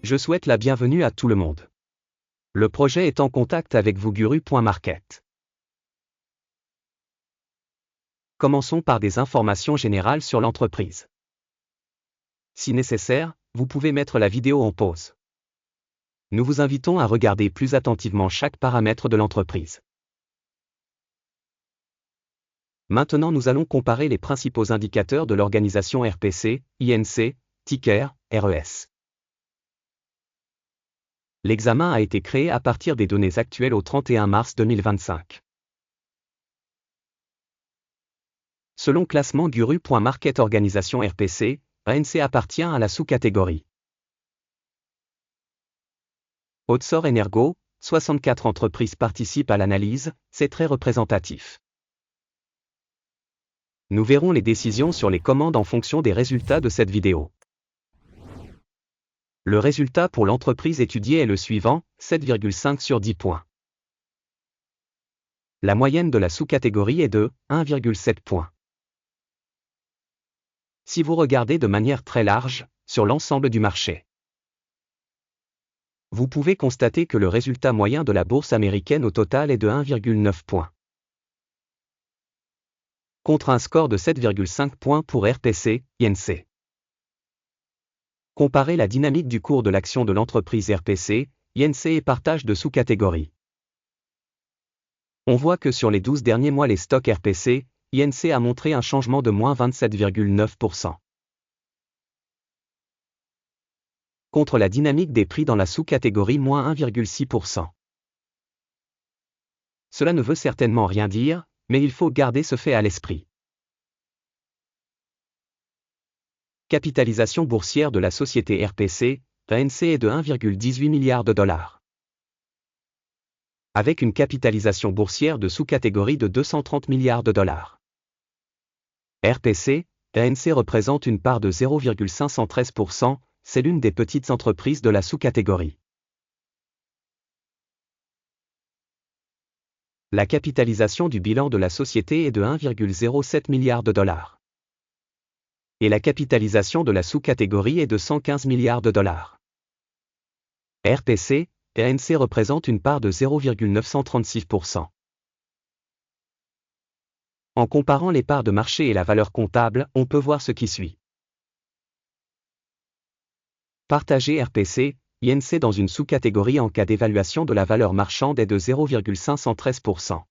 Je souhaite la bienvenue à tout le monde. Le projet est en contact avec vous Guru.market. Commençons par des informations générales sur l'entreprise. Si nécessaire, vous pouvez mettre la vidéo en pause. Nous vous invitons à regarder plus attentivement chaque paramètre de l'entreprise. Maintenant nous allons comparer les principaux indicateurs de l'organisation RPC, INC, ticker, RES. L'examen a été créé à partir des données actuelles au 31 mars 2025. Selon classement Guru.market organisation RPC, ANC appartient à la sous-catégorie Haute-Sor Energo, 64 entreprises participent à l'analyse, c'est très représentatif. Nous verrons les décisions sur les commandes en fonction des résultats de cette vidéo. Le résultat pour l'entreprise étudiée est le suivant, 7,5 sur 10 points. La moyenne de la sous-catégorie est de 1,7 points. Si vous regardez de manière très large, sur l'ensemble du marché, vous pouvez constater que le résultat moyen de la bourse américaine au total est de 1,9 points. Contre un score de 7,5 points pour RPC, INC. Comparez la dynamique du cours de l'action de l'entreprise RPC, INC et partage de sous-catégories. On voit que sur les 12 derniers mois les stocks RPC, INC a montré un changement de moins 27,9%. Contre la dynamique des prix dans la sous-catégorie moins 1,6%. Cela ne veut certainement rien dire, mais il faut garder ce fait à l'esprit. Capitalisation boursière de la société RPC, ANC est de 1,18 milliard de dollars. Avec une capitalisation boursière de sous-catégorie de 230 milliards de dollars. RPC, ANC représente une part de 0,513%, c'est l'une des petites entreprises de la sous-catégorie. La capitalisation du bilan de la société est de 1,07 milliard de dollars. Et la capitalisation de la sous-catégorie est de 115 milliards de dollars. RPC, ANC représente une part de 0,936%. En comparant les parts de marché et la valeur comptable, on peut voir ce qui suit. Partager RPC, INC dans une sous-catégorie en cas d'évaluation de la valeur marchande est de 0,513%.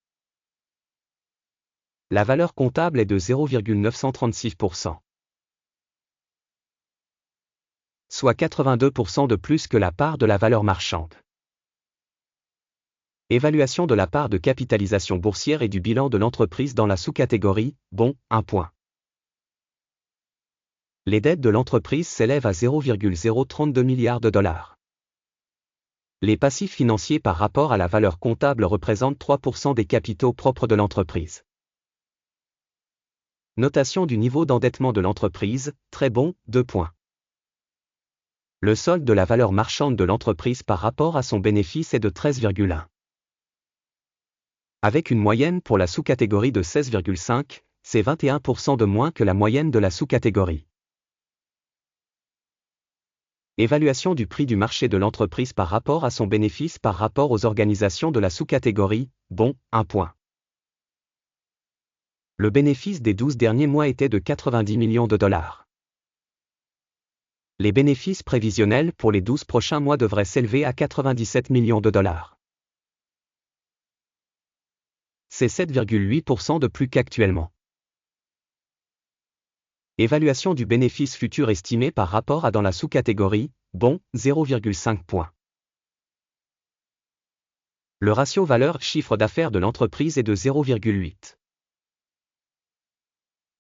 La valeur comptable est de 0,936%. Soit 82% de plus que la part de la valeur marchande. Évaluation de la part de capitalisation boursière et du bilan de l'entreprise dans la sous-catégorie, bon, 1 point. Les dettes de l'entreprise s'élèvent à 0,032 milliards de dollars. Les passifs financiers par rapport à la valeur comptable représentent 3% des capitaux propres de l'entreprise. Notation du niveau d'endettement de l'entreprise, très bon, 2 points. Le solde de la valeur marchande de l'entreprise par rapport à son bénéfice est de 13,1. Avec une moyenne pour la sous-catégorie de 16,5, c'est 21% de moins que la moyenne de la sous-catégorie. Évaluation du prix du marché de l'entreprise par rapport à son bénéfice par rapport aux organisations de la sous-catégorie, bon, 1 point. Le bénéfice des 12 derniers mois était de 90 millions de dollars. Les bénéfices prévisionnels pour les 12 prochains mois devraient s'élever à 97 millions de dollars. C'est 7,8% de plus qu'actuellement. Évaluation du bénéfice futur estimé par rapport à dans la sous-catégorie, bon, 0,5 points. Le ratio valeur-chiffre d'affaires de l'entreprise est de 0,8.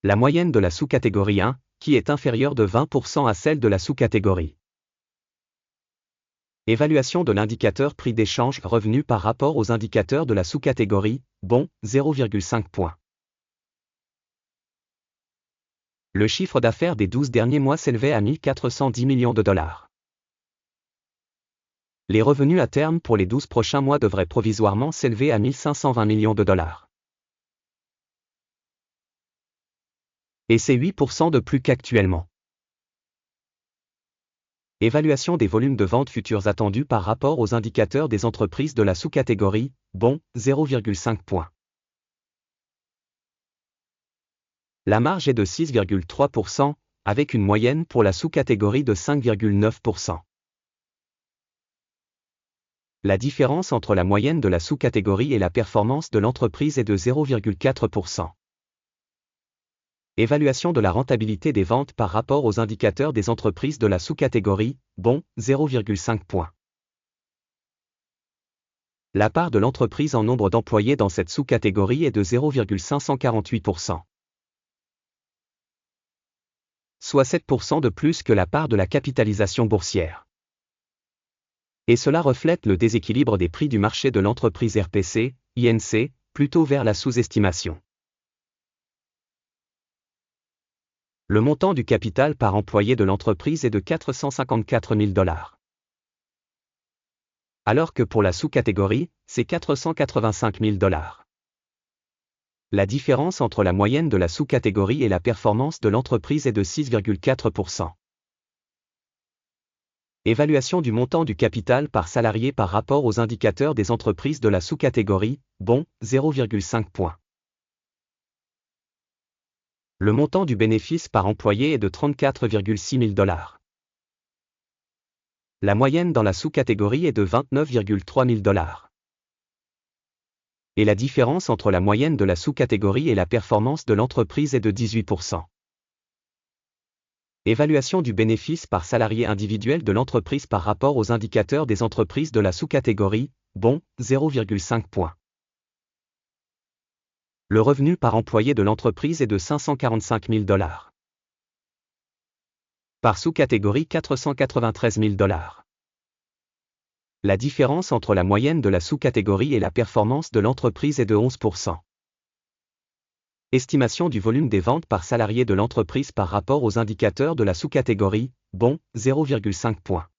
La moyenne de la sous-catégorie 1, qui est inférieure de 20% à celle de la sous-catégorie. Évaluation de l'indicateur prix d'échange revenu par rapport aux indicateurs de la sous-catégorie, bon, 0,5 points. Le chiffre d'affaires des 12 derniers mois s'élevait à 1410 millions de dollars. Les revenus à terme pour les 12 prochains mois devraient provisoirement s'élever à 1520 millions de dollars. Et c'est 8% de plus qu'actuellement. Évaluation des volumes de vente futurs attendus par rapport aux indicateurs des entreprises de la sous-catégorie, bon, 0,5 points. La marge est de 6,3%, avec une moyenne pour la sous-catégorie de 5,9%. La différence entre la moyenne de la sous-catégorie et la performance de l'entreprise est de 0,4%. Évaluation de la rentabilité des ventes par rapport aux indicateurs des entreprises de la sous-catégorie, bon, 0,5 points. La part de l'entreprise en nombre d'employés dans cette sous-catégorie est de 0,548%. Soit 7% de plus que la part de la capitalisation boursière. Et cela reflète le déséquilibre des prix du marché de l'entreprise RPC, INC, plutôt vers la sous-estimation. Le montant du capital par employé de l'entreprise est de 454 000 $. Alors que pour la sous-catégorie, c'est 485 000 $. La différence entre la moyenne de la sous-catégorie et la performance de l'entreprise est de 6,4%. Évaluation du montant du capital par salarié par rapport aux indicateurs des entreprises de la sous-catégorie, bon, 0,5 points. Le montant du bénéfice par employé est de 34,6 000 $. La moyenne dans la sous-catégorie est de 29,3 000 $. Et la différence entre la moyenne de la sous-catégorie et la performance de l'entreprise est de 18%. Évaluation du bénéfice par salarié individuel de l'entreprise par rapport aux indicateurs des entreprises de la sous-catégorie, bon, 0,5 points. Le revenu par employé de l'entreprise est de 545 000 $. Par sous-catégorie 493 000 $. La différence entre la moyenne de la sous-catégorie et la performance de l'entreprise est de 11%. Estimation du volume des ventes par salarié de l'entreprise par rapport aux indicateurs de la sous-catégorie, bon, 0,5 points.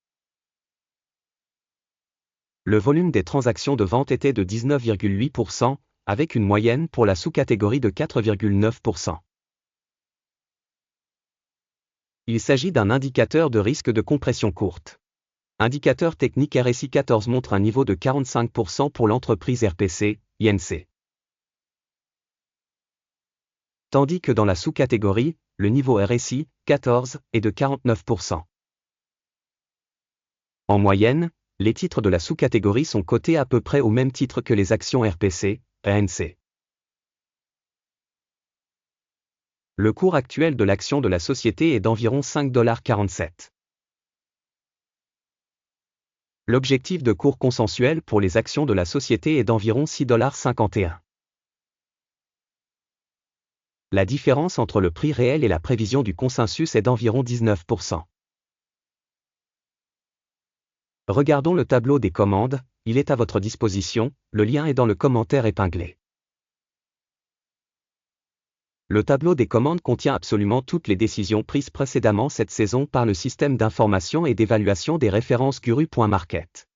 Le volume des transactions de vente était de 19,8%, avec une moyenne pour la sous-catégorie de 4,9%. Il s'agit d'un indicateur de risque de compression courte. Indicateur technique RSI 14 montre un niveau de 45% pour l'entreprise RPC, INC. Tandis que dans la sous-catégorie, le niveau RSI, 14, est de 49%. En moyenne, les titres de la sous-catégorie sont cotés à peu près au même titre que les actions RPC, ANC. Le cours actuel de l'action de la société est d'environ 5,47 $. L'objectif de cours consensuel pour les actions de la société est d'environ 6,51 $. La différence entre le prix réel et la prévision du consensus est d'environ 19%. Regardons le tableau des commandes, il est à votre disposition, le lien est dans le commentaire épinglé. Le tableau des commandes contient absolument toutes les décisions prises précédemment cette saison par le système d'information et d'évaluation des références Guru.market.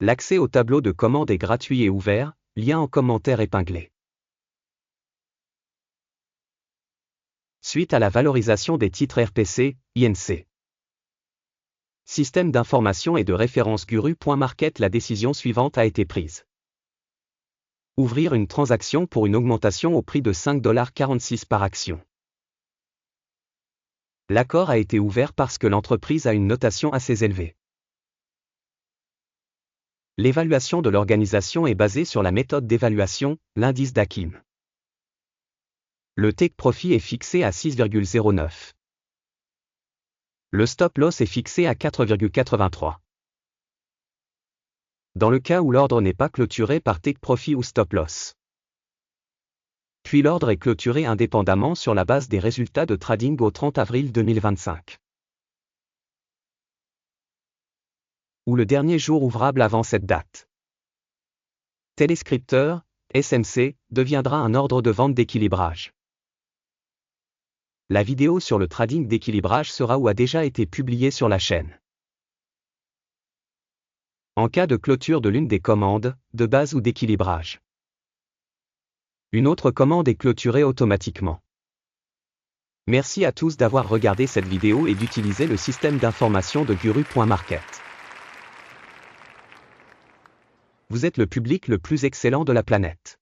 L'accès au tableau de commandes est gratuit et ouvert, lien en commentaire épinglé. Suite à la valorisation des titres RPC, INC. Système d'information et de référence Guru.market. La décision suivante a été prise. Ouvrir une transaction pour une augmentation au prix de 5,46 $ par action. L'accord a été ouvert parce que l'entreprise a une notation assez élevée. L'évaluation de l'organisation est basée sur la méthode d'évaluation, l'indice d'Akim. Le take profit est fixé à 6,09. Le stop loss est fixé à 4,83. Dans le cas où l'ordre n'est pas clôturé par take profit ou stop loss. Puis l'ordre est clôturé indépendamment sur la base des résultats de trading au 30 avril 2025. Ou le dernier jour ouvrable avant cette date. Téléscripteur, SMC, deviendra un ordre de vente d'équilibrage. La vidéo sur le trading d'équilibrage sera ou a déjà été publiée sur la chaîne. En cas de clôture de l'une des commandes, de base ou d'équilibrage, une autre commande est clôturée automatiquement. Merci à tous d'avoir regardé cette vidéo et d'utiliser le système d'information de Guru.market. Vous êtes le public le plus excellent de la planète.